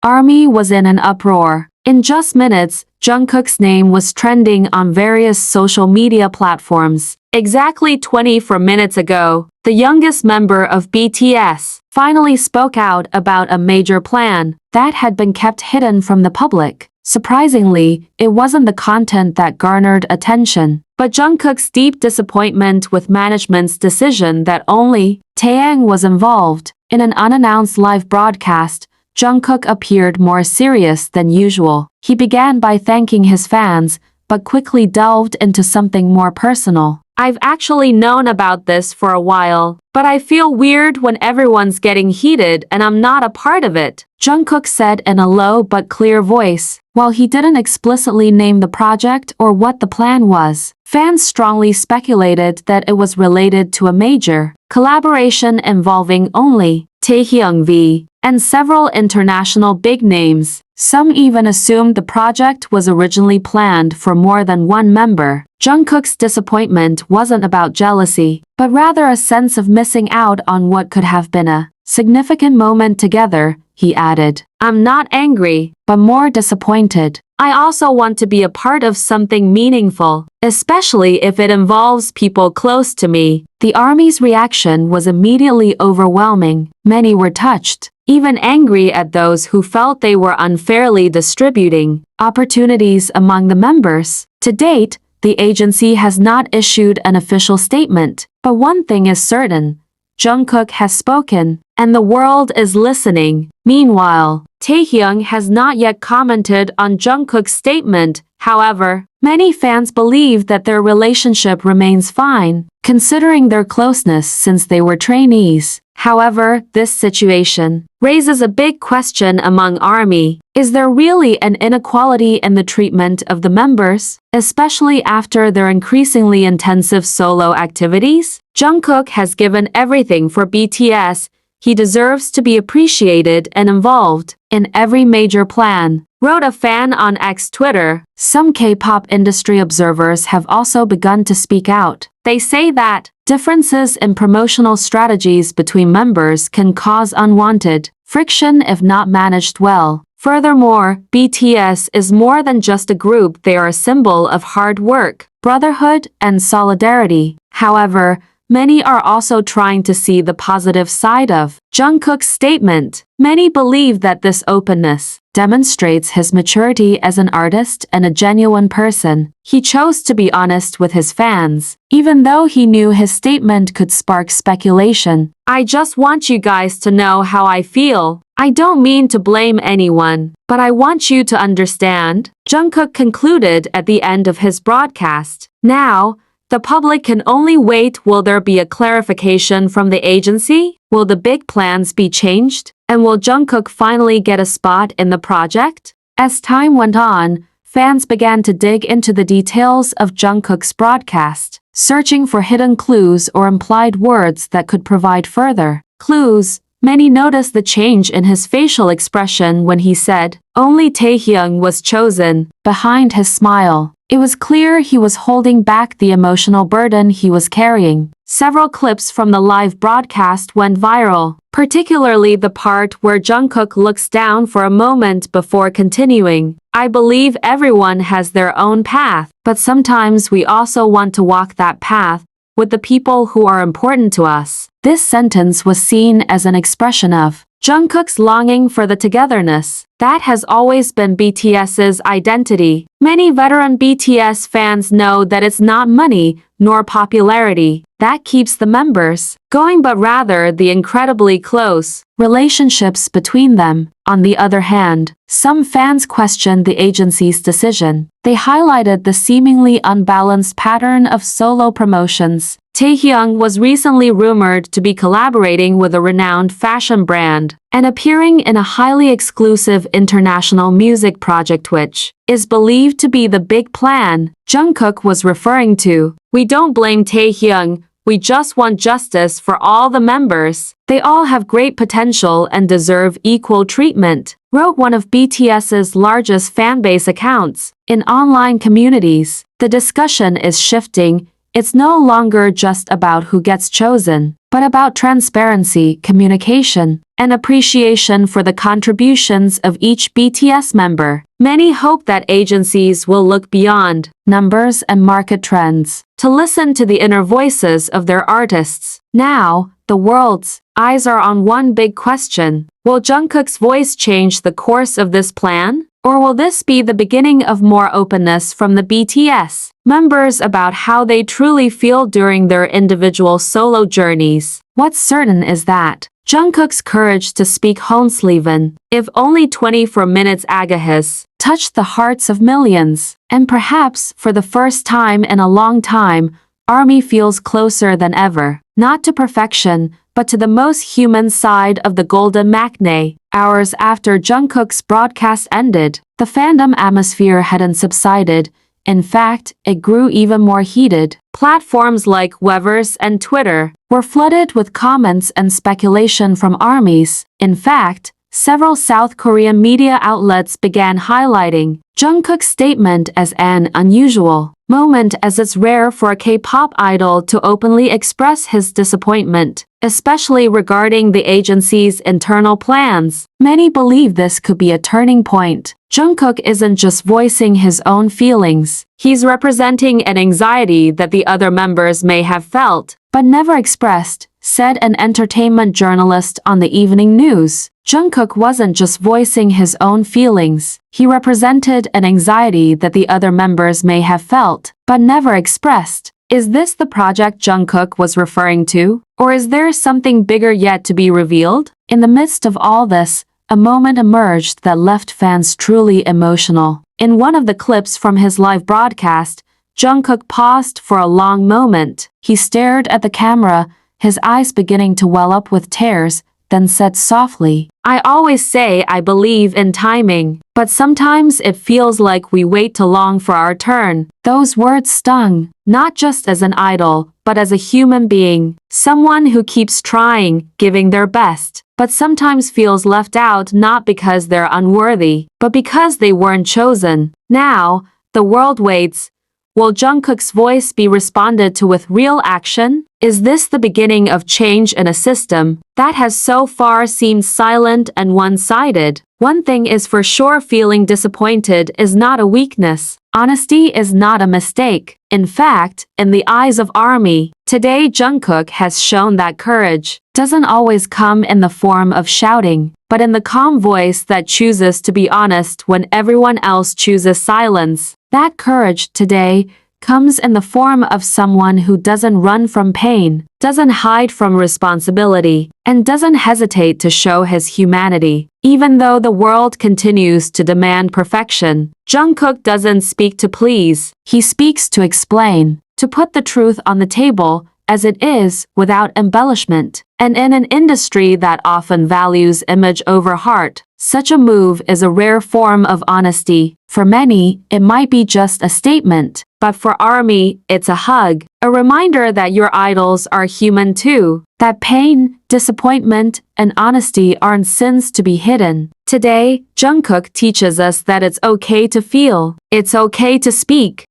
ARMY was in an uproar. In just minutes, Jungkook's name was trending on various social media platforms. Exactly 24 minutes ago, the youngest member of BTS finally spoke out about a major plan that had been kept hidden from the public. Surprisingly, it wasn't the content that garnered attention, but Jungkook's deep disappointment with management's decision that only Taehyung was involved. In an unannounced live broadcast, Jungkook appeared more serious than usual. He began by thanking his fans, but quickly delved into something more personal. I've actually known about this for a while, but I feel weird when everyone's getting heated and I'm not a part of it, Jungkook said in a low but clear voice. While he didn't explicitly name the project or what the plan was, fans strongly speculated that it was related to a major collaboration involving only Taehyung V and several international big names. Some even assumed the project was originally planned for more than one member. Jungkook's disappointment wasn't about jealousy, but rather a sense of missing out on what could have been a significant moment together, he added. I'm not angry, but more disappointed. I also want to be a part of something meaningful, especially if it involves people close to me. The ARMY's reaction was immediately overwhelming. Many were touched, even angry at those who felt they were unfairly distributing opportunities among the members. To date, the agency has not issued an official statement, but one thing is certain. Jungkook has spoken, and the world is listening. Meanwhile, Taehyung has not yet commented on Jungkook's statement. However, many fans believe that their relationship remains fine, considering their closeness since they were trainees. However, this situation raises a big question among ARMY. Is there really an inequality in the treatment of the members, especially after their increasingly intensive solo activities? Jungkook has given everything for BTS. He deserves to be appreciated and involved in every major plan, wrote a fan on X Twitter. Some K-pop industry observers have also begun to speak out. They say that differences in promotional strategies between members can cause unwanted friction if not managed well. Furthermore, BTS is more than just a group. They are a symbol of hard work, brotherhood, and solidarity. However, many are also trying to see the positive side of Jungkook's statement. Many believe that this openness demonstrates his maturity as an artist and a genuine person. He chose to be honest with his fans, even though he knew his statement could spark speculation. I just want you guys to know how I feel. I don't mean to blame anyone, but I want you to understand, Jungkook concluded at the end of his broadcast. Now, the public can only wait. Will there be a clarification from the agency? Will the big plans be changed? And will Jungkook finally get a spot in the project? As time went on, fans began to dig into the details of Jungkook's broadcast, searching for hidden clues or implied words that could provide further clues. Many noticed the change in his facial expression when he said, "Only Taehyung was chosen." Behind his smile, it was clear he was holding back the emotional burden he was carrying. Several clips from the live broadcast went viral, particularly the part where Jungkook looks down for a moment before continuing. I believe everyone has their own path, but sometimes we also want to walk that path with the people who are important to us. This sentence was seen as an expression of Jungkook's longing for the togetherness that has always been BTS's identity. Many veteran BTS fans know that it's not money nor popularity that keeps the members going, but rather the incredibly close relationships between them. On the other hand, some fans questioned the agency's decision. They highlighted the seemingly unbalanced pattern of solo promotions. Taehyung was recently rumored to be collaborating with a renowned fashion brand and appearing in a highly exclusive international music project which is believed to be the big plan Jungkook was referring to. We don't blame Taehyung, we just want justice for all the members. They all have great potential and deserve equal treatment, wrote one of BTS's largest fanbase accounts. In online communities, the discussion is shifting. It's no longer just about who gets chosen. but about transparency, communication, and appreciation for the contributions of each BTS member. Many hope that agencies will look beyond numbers and market trends to listen to the inner voices of their artists. Now, the world's eyes are on one big question. Will Jungkook's voice change the course of this plan? Or will this be the beginning of more openness from the BTS members about how they truly feel during their individual solo journeys? What's certain is that Jungkook's courage to speak Honsleven, if only 24 minutes agahis, touched the hearts of millions. And perhaps, for the first time in a long time, ARMY feels closer than ever, not to perfection, but to the most human side of the golden matinee. Hours after Jungkook's broadcast ended, the fandom atmosphere hadn't subsided. In fact, it grew even more heated. Platforms like Weverse and Twitter were flooded with comments and speculation from armies. In fact, several South Korean media outlets began highlighting Jungkook's statement as an unusual moment, as it's rare for a K-pop idol to openly express his disappointment, especially regarding the agency's internal plans. Many believe this could be a turning point. Jungkook isn't just voicing his own feelings. He's representing an anxiety that the other members may have felt, but never expressed, said an entertainment journalist on the evening news. Jungkook wasn't just voicing his own feelings. He represented an anxiety that the other members may have felt, but never expressed. Is this the project Jungkook was referring to? Or is there something bigger yet to be revealed? In the midst of all this, a moment emerged that left fans truly emotional. In one of the clips from his live broadcast, Jungkook paused for a long moment. He stared at the camera, his eyes beginning to well up with tears, then said softly, "I always say I believe in timing, but sometimes it feels like we wait too long for our turn." Those words stung, not just as an idol, but as a human being, someone who keeps trying, giving their best, but sometimes feels left out, not because they're unworthy, but because they weren't chosen. Now, the world waits. Will Jungkook's voice be responded to with real action? Is this the beginning of change in a system that has so far seemed silent and one-sided? One thing is for sure, feeling disappointed is not a weakness. Honesty is not a mistake. In fact, in the eyes of ARMY, today Jungkook has shown that courage doesn't always come in the form of shouting, but in the calm voice that chooses to be honest when everyone else chooses silence. That courage today comes in the form of someone who doesn't run from pain, doesn't hide from responsibility, and doesn't hesitate to show his humanity. Even though the world continues to demand perfection, Jungkook doesn't speak to please. He speaks to explain, to put the truth on the table as it is, without embellishment. And in an industry that often values image over heart, such a move is a rare form of honesty. For many, it might be just a statement, but for ARMY, it's a hug, a reminder that your idols are human too, that pain, disappointment, and honesty aren't sins to be hidden. Today, Jungkook teaches us that it's okay to feel, it's okay to speak,